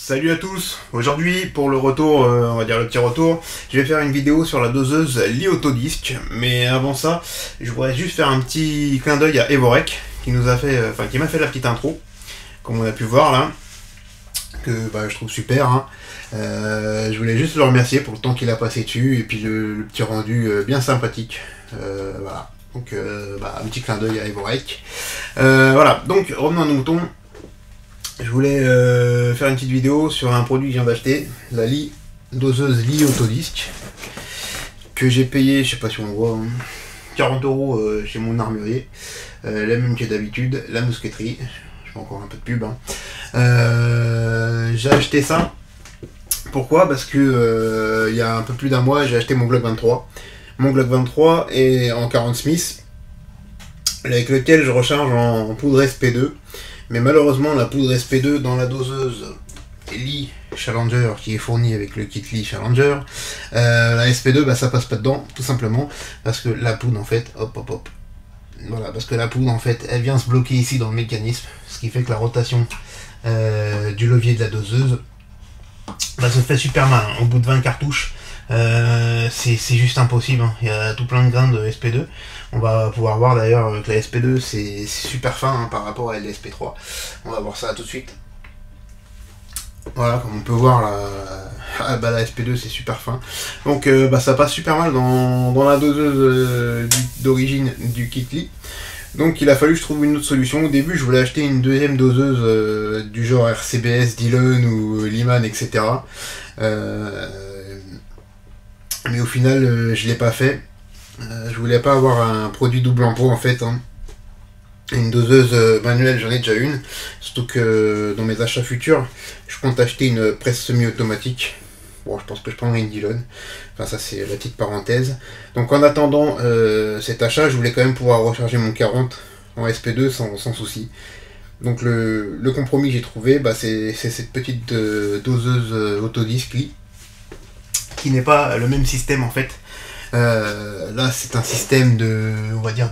Salut à tous. Aujourd'hui, pour le retour, on va dire le petit retour, je vais faire une vidéo sur la doseuse Li-Autodisc. Mais avant ça, je voudrais juste faire un petit clin d'œil à Evorec, qui nous a fait, qui m'a fait la petite intro, comme on a pu voir là, que je trouve super. Hein. Je voulais juste le remercier pour le temps qu'il a passé dessus et puis le petit rendu bien sympathique. Voilà. Donc, un petit clin d'œil à Evorec. Voilà. Donc, revenons à nos moutons. Je voulais faire une petite vidéo sur un produit que je viens d'acheter, la doseuse Li-Autodisc, que j'ai payé, je sais pas si on voit, 40 € chez mon armurier, la même que d'habitude, la mousqueterie, je fais encore un peu de pub. Hein. J'ai acheté ça, pourquoi? Parce que il y a un peu plus d'un mois, j'ai acheté mon Glock 23. Mon Glock 23 est en 40 Smith, avec lequel je recharge en poudre SP2. Mais malheureusement, la poudre SP2 dans la doseuse Li Challenger qui est fournie avec le kit Li Challenger, la SP2, ça passe pas dedans, tout simplement parce que la poudre en fait, voilà, parce que la poudre en fait, elle vient se bloquer ici dans le mécanisme, ce qui fait que la rotation du levier de la doseuse se fait super mal. Hein. Au bout de 20 cartouches, c'est juste impossible. Hein. Il y a tout plein de grains de SP2. On va pouvoir voir d'ailleurs que la SP2 c'est super fin par rapport à la SP3. On va voir ça tout de suite. Voilà, comme on peut voir la SP2 c'est super fin. Donc ça passe super mal dans la doseuse d'origine du kit Li. Donc il a fallu que je trouve une autre solution. Au début je voulais acheter une deuxième doseuse du genre RCBS, Dillon ou Lyman, etc. Mais au final je l'ai pas fait. Je voulais pas avoir un produit double emploi en fait. Hein. Une doseuse manuelle, j'en ai déjà une. Surtout que dans mes achats futurs, je compte acheter une presse semi-automatique. Bon, je pense que je prendrai une Dillon. Enfin, ça c'est la petite parenthèse. Donc en attendant cet achat, je voulais quand même pouvoir recharger mon 40 en SP2 sans souci. Donc le compromis que j'ai trouvé, c'est cette petite doseuse Autodisc Li, qui n'est pas le même système en fait. Là c'est un système de, on va dire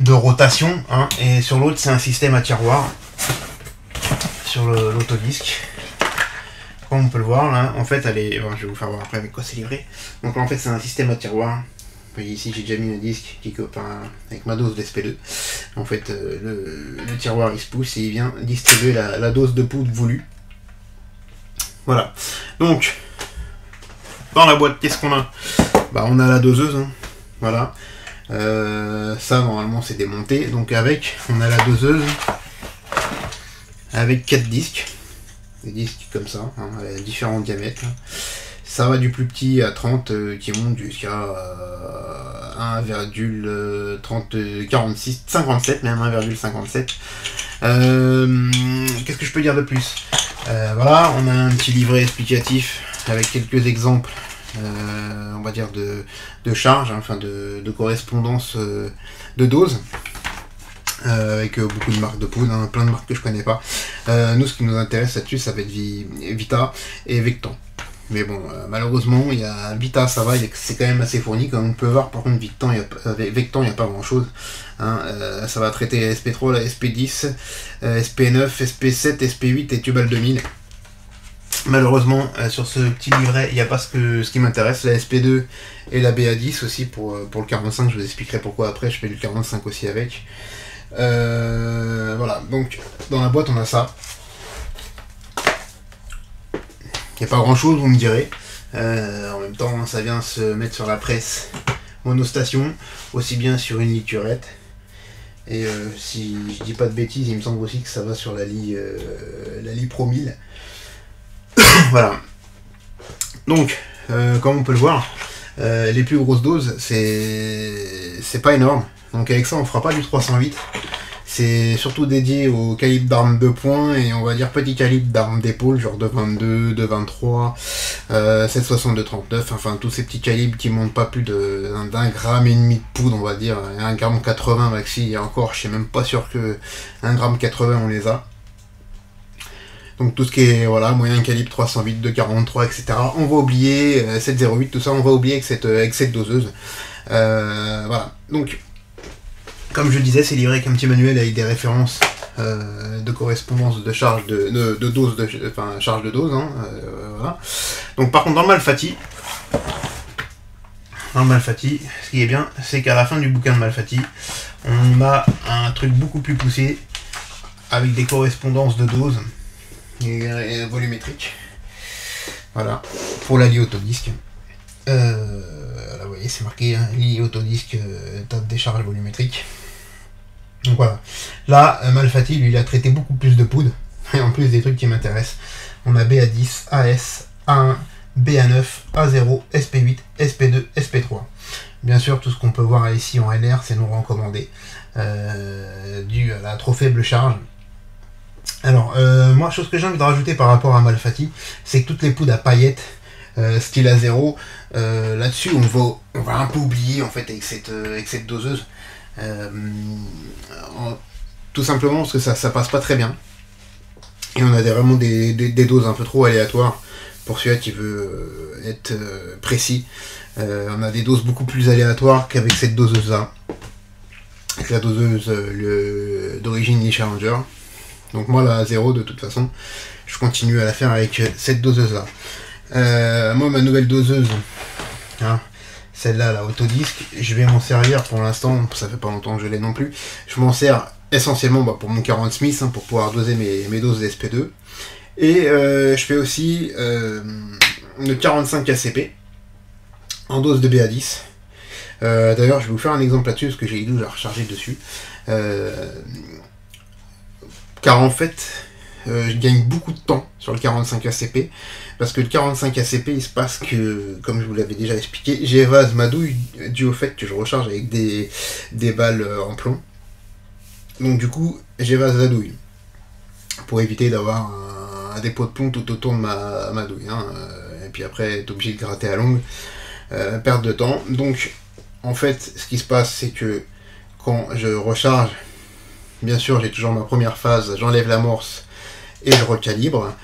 de rotation, hein, et sur l'autre c'est un système à tiroir sur l'Autodisc. Comme on peut le voir là, en fait elle est, je vais vous faire voir après avec quoi c'est livré. Donc là en fait c'est un système à tiroir. Vous voyez ici j'ai déjà mis un disque qui copain avec ma dose d'SP2. En fait le tiroir il se pousse et il vient distribuer la dose de poudre voulue. Voilà. Donc dans la boîte qu'est-ce qu'on a? On a la doseuse, hein. Voilà. Ça normalement c'est démonté. Donc on a la doseuse avec 4 disques. Des disques comme ça, hein, à différents diamètres. Ça va du plus petit à 30 qui monte jusqu'à 1,46, 57 même 1,57. Qu'est-ce que je peux dire de plus? Voilà, on a un petit livret explicatif avec quelques exemples. On va dire de charge, hein, enfin de correspondance de dose, avec beaucoup de marques de poudre, hein, plein de marques que je connais pas. Nous ce qui nous intéresse là-dessus ça va être Vita et Vectan. Mais bon, malheureusement il y a Vita, ça va, c'est quand même assez fourni comme on peut voir. Par contre Vectan il n'y a pas grand chose, hein. Ça va traiter la SP3, la SP10, SP9, SP7, SP8 et Tubal 2000. Malheureusement, sur ce petit livret, il n'y a pas ce qui m'intéresse, la SP2 et la BA10 aussi pour le 45, je vous expliquerai pourquoi après, je fais le 45 aussi avec. Voilà, donc dans la boîte on a ça. Il n'y a pas grand chose, vous me direz. En même temps, ça vient se mettre sur la presse monostation, aussi bien sur une liturette. Et si je dis pas de bêtises, il me semble aussi que ça va sur la Li Pro 1000. Voilà. Donc, comme on peut le voir, les plus grosses doses, c'est pas énorme. Donc avec ça, on fera pas du 308. C'est surtout dédié au calibre d'armes de poing et on va dire petit calibre d'armes d'épaule, genre de 22, de 23, 7,62, 39, enfin tous ces petits calibres qui montent pas plus d'un gramme et demi de poudre, on va dire, 1,80 g maxi, et encore, je suis même pas sûr que 1,80 g on les a. Donc tout ce qui est voilà, moyen calibre 308, 243, etc. On va oublier 708, tout ça on va oublier avec cette doseuse. Voilà. Donc comme je disais, c'est livré avec un petit manuel avec des références de correspondance de charge de dose, enfin charge de dose. Hein, voilà. Donc par contre dans le Malfatti, ce qui est bien, c'est qu'à la fin du bouquin de Malfatti, on a un truc beaucoup plus poussé avec des correspondances de dose et volumétriques. Voilà, pour la autodisque. Là, vous voyez, c'est marqué hein, autodisque, table des charges volumétriques. Donc voilà. Là, Malfatti, lui, il a traité beaucoup plus de poudre. Et en plus des trucs qui m'intéressent. On a BA10, AS, A1, BA9, A0, SP8, SP2, SP3. Bien sûr, tout ce qu'on peut voir ici en LR, c'est non recommandé. Dû à la trop faible charge. Alors, moi, chose que j'ai envie de rajouter par rapport à Malfatti, c'est que toutes les poudres à paillettes, style A0, là-dessus, on va un peu oublier, en fait, avec cette doseuse. Tout simplement parce que ça passe pas très bien. Et on a vraiment des doses un peu trop aléatoires. Pour celui-là qui veut être précis, on a des doses beaucoup plus aléatoires qu'avec cette doseuse-là. Avec la doseuse d'origine Lee Challenger. Donc moi la 0 de toute façon, je continue à la faire avec cette doseuse-là. Moi ma nouvelle doseuse, hein, celle-là, la autodisque, je vais m'en servir pour l'instant, ça fait pas longtemps que je l'ai non plus. Je m'en sers essentiellement pour mon 40 Smith, hein, pour pouvoir doser mes doses d'SP2. Et je fais aussi le 45 ACP en dose de BA10. D'ailleurs, je vais vous faire un exemple là-dessus parce que j'ai les 12 à recharger dessus. Car en fait, je gagne beaucoup de temps sur le 45 ACP. Parce que le 45 ACP, il se passe que, comme je vous l'avais déjà expliqué, j'évase ma douille dû au fait que je recharge avec des balles en plomb. Donc du coup, j'évase la douille. Pour éviter d'avoir un dépôt de plomb tout autour de ma douille. Hein. Et puis après, être obligé de gratter à longue. Perte de temps. Donc, en fait, ce qui se passe, c'est que quand je recharge, bien sûr, j'ai toujours ma première phase, j'enlève l'amorce et je recalibre.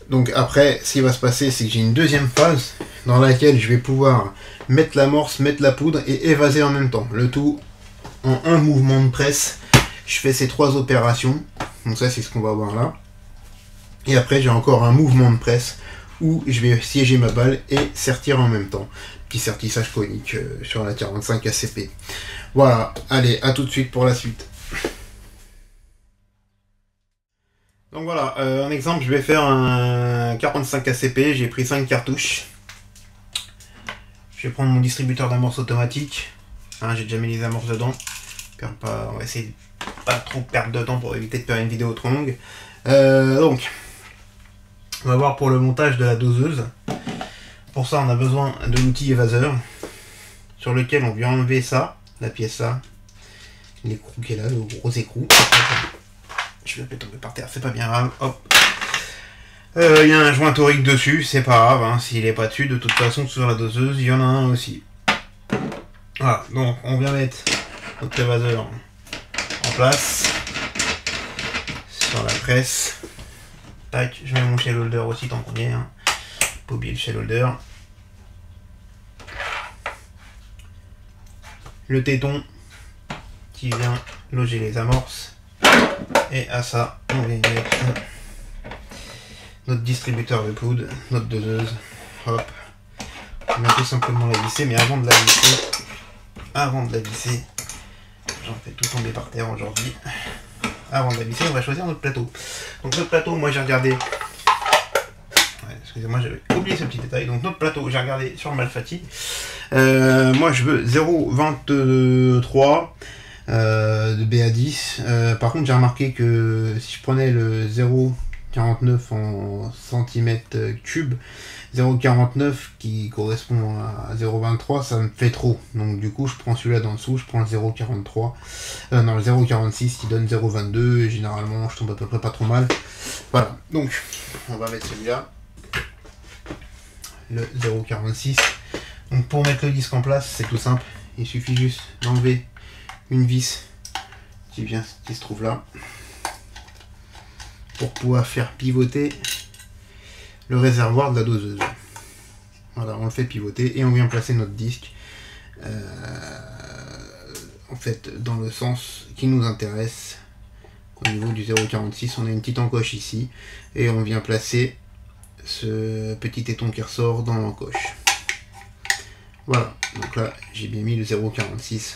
Donc après, ce qui va se passer, c'est que j'ai une deuxième phase dans laquelle je vais pouvoir mettre l'amorce, mettre la poudre et évaser en même temps. Le tout en un mouvement de presse. Je fais ces trois opérations. Donc ça, c'est ce qu'on va voir là. Et après, j'ai encore un mouvement de presse où je vais siéger ma balle et sertir en même temps. Petit sertissage conique sur la 45 ACP. Voilà, allez, à tout de suite pour la suite. Donc voilà, en exemple, je vais faire un 45 ACP, j'ai pris 5 cartouches. Je vais prendre mon distributeur d'amorce automatique. Hein, j'ai déjà mis les amorces dedans. On va essayer de pas trop perdre de temps pour éviter de faire une vidéo trop longue. Donc, on va voir pour le montage de la doseuse. Pour ça, on a besoin de l'outil évaseur, sur lequel on vient enlever ça, la pièce là, l'écrou qui est là, le gros écrou. Je vais le tomber par terre, c'est pas bien grave. Hop. Il y a un joint torique dessus, c'est pas grave, hein, s'il est pas dessus, de toute façon sur la doseuse, il y en a un aussi. Voilà, donc on vient mettre notre évaseur en place, sur la presse. Tac, je mets mon shell holder aussi tant qu'on y est, hein. Pas oublier le shell holder. Le téton qui vient loger les amorces. Et à ça, on vient mettre notre distributeur de poudre, notre doseuse. Hop. On va tout simplement la visser, mais avant de la visser, j'en fais tout tomber par terre aujourd'hui. Avant de la visser, on va choisir notre plateau. Donc notre plateau, moi j'ai regardé. Excusez-moi, j'avais oublié ce petit détail. Donc notre plateau, j'ai regardé sur le Malfatti. Moi je veux 0,23 de BA10. Par contre j'ai remarqué que si je prenais le 0,49 en centimètres cubes, 0,49 qui correspond à 0,23, ça me fait trop. Donc du coup je prends celui-là d'en dessous, je prends le 0,43. Non, le 0,46 qui donne 0,22. Et généralement je tombe à peu près pas trop mal. Voilà, donc on va mettre celui-là. Le 0,46. Donc pour mettre le disque en place, c'est tout simple. Il suffit juste d'enlever une vis qui se trouve là pour pouvoir faire pivoter le réservoir de la doseuse. Voilà, on le fait pivoter et on vient placer notre disque en fait dans le sens qui nous intéresse au niveau du 0,46. On a une petite encoche ici et on vient placer ce petit téton qui ressort dans l'encoche. Voilà, donc là j'ai bien mis le 0,46,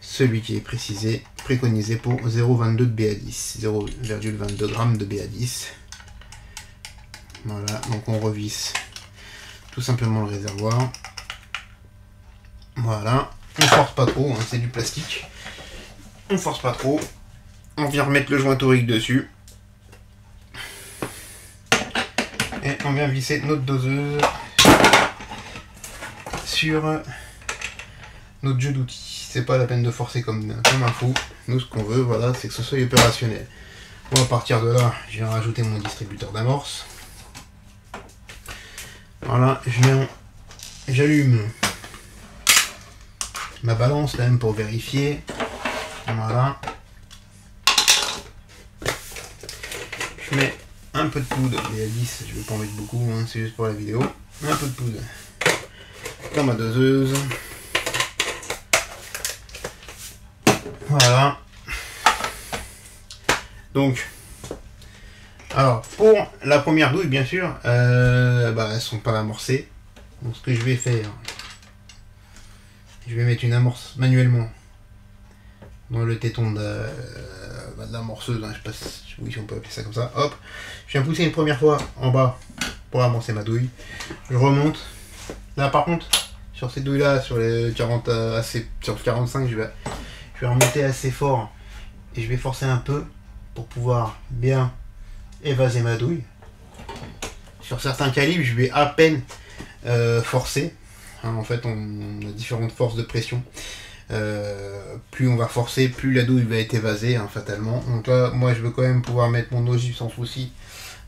celui qui est préconisé pour 0,22 de BA10, 0,22 g de BA10. Voilà, donc on revisse tout simplement le réservoir. Voilà, on force pas trop, hein, c'est du plastique. On force pas trop. On vient remettre le joint torique dessus. Et on vient visser notre doseuse sur notre jeu d'outils. C'est pas la peine de forcer comme un fou. Nous, ce qu'on veut, voilà, c'est que ce soit opérationnel. Bon, à partir de là, je viens rajouter mon distributeur d'amorce. Voilà, j'allume ma balance quand même pour vérifier. Voilà. Je mets un peu de poudre, mais à 10, je vais pas en mettre beaucoup, hein, c'est juste pour la vidéo. Un peu de poudre dans ma doseuse. Voilà. Donc, alors pour la première douille, bien sûr, elles sont pas amorcées. Donc ce que je vais faire, je vais mettre une amorce manuellement dans le téton de la morceuse, hein, je sais pas si on peut appeler ça comme ça. Hop, je viens pousser une première fois en bas pour amorcer ma douille. Je remonte. Là par contre, sur ces douilles là, sur les 40 sur le 45, je vais remonter assez fort et je vais forcer un peu pour pouvoir bien évaser ma douille. Sur certains calibres, je vais à peine forcer. Hein, en fait, on a différentes forces de pression. Plus on va forcer, plus la douille va être évasée, hein, fatalement. Donc là, moi, je veux quand même pouvoir mettre mon ogive sans souci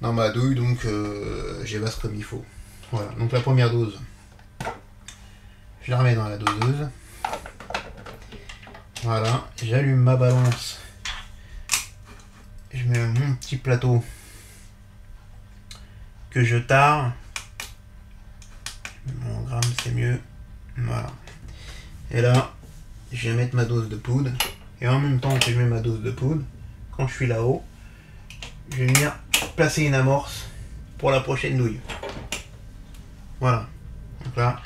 dans ma douille, donc j'évase comme il faut. Voilà, donc la première dose, je la remets dans la doseuse. Voilà, j'allume ma balance. Je mets mon petit plateau que je tare. En grammes, c'est mieux. Voilà. Et là, je vais mettre ma dose de poudre. Et en même temps que je mets ma dose de poudre, quand je suis là-haut, je vais venir placer une amorce pour la prochaine douille. Voilà. Donc là,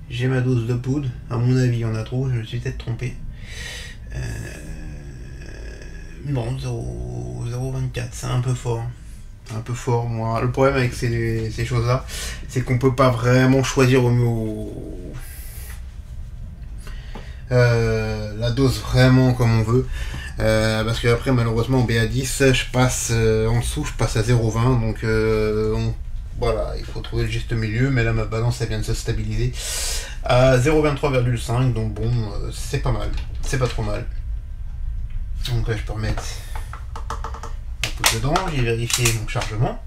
j'ai ma dose de poudre. À mon avis, il y en a trop. Je me suis peut-être trompé. Non, 0,24, c'est un peu fort. Un peu fort, moi. Le problème avec ces choses-là, c'est qu'on peut pas vraiment choisir la dose vraiment comme on veut. Parce que après, malheureusement, en BA10, je passe en dessous, je passe à 0,20. Donc, voilà, il faut trouver le juste milieu. Mais là, ma balance, elle vient de se stabiliser à 0,23,5. Donc, bon, c'est pas mal. C'est pas trop mal. Donc là, je peux remettre la poudre dedans. J'ai vérifié mon chargement.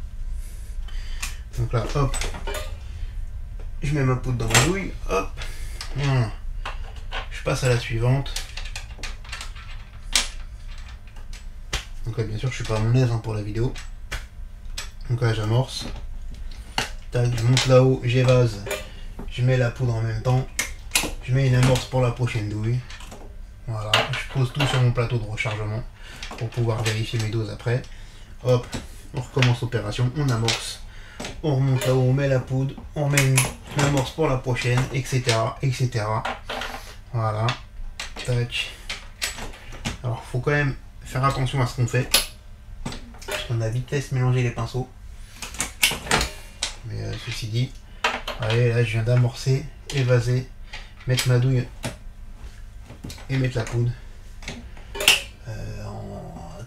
Donc là, hop, je mets ma poudre dans ma douille. Hop, je passe à la suivante. Donc là, bien sûr, je suis pas à mon aise, hein, pour la vidéo. Donc là, j'amorce. Tac, je monte là-haut, j'évase. Je mets la poudre en même temps. Je mets une amorce pour la prochaine douille. Voilà, je pose tout sur mon plateau de rechargement pour pouvoir vérifier mes doses après. Hop, on recommence l'opération, on amorce, on remonte là-haut, on met la poudre, on met une amorce pour la prochaine, etc. etc. Voilà. Tac. Alors, faut quand même faire attention à ce qu'on fait. Parce qu'on a vitesse mélanger les pinceaux. Mais ceci dit, allez, là je viens d'amorcer, évaser, mettre ma douille et mettre la poudre.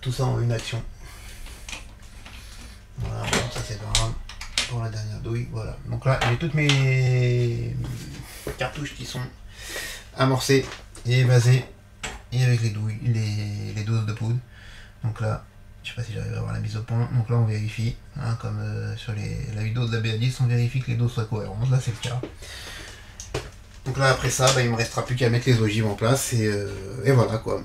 Tout ça en une action. Voilà, bon, ça c'est pas grave. Pour la dernière douille, voilà. Donc là, j'ai toutes mes cartouches qui sont amorcées et évasées. Et avec les douilles, les doses de poudre. Donc là, je sais pas si j'arrive à avoir la mise au point. Donc là, on vérifie. Hein, comme sur la vidéo de la BA10, on vérifie que les doses soient cohérentes. Là, c'est le cas. Donc là, après ça, il me restera plus qu'à mettre les ogives en place. Et voilà quoi.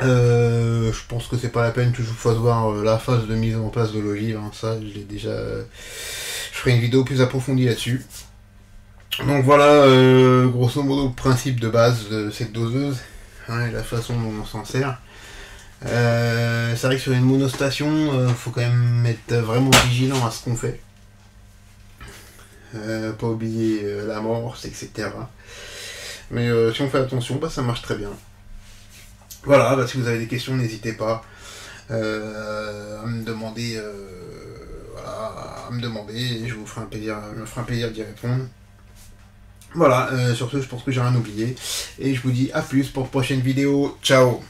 Je pense que c'est pas la peine que je vous fasse voir la phase de mise en place de l'ogive, hein. Ça, je l'ai déjà. Je ferai une vidéo plus approfondie là-dessus. Donc voilà, grosso modo, le principe de base de cette doseuse, hein, et la façon dont on s'en sert. C'est vrai que sur une monostation, faut quand même être vraiment vigilant à ce qu'on fait. Pas oublier l'amorce, etc. Mais si on fait attention, bah, ça marche très bien. Voilà, bah, si vous avez des questions, n'hésitez pas à me demander. Voilà, à me demander, et je vous ferai me ferai un plaisir d'y répondre. Voilà, sur ce, je pense que j'ai rien oublié. Et je vous dis à plus pour de prochaines vidéos. Ciao!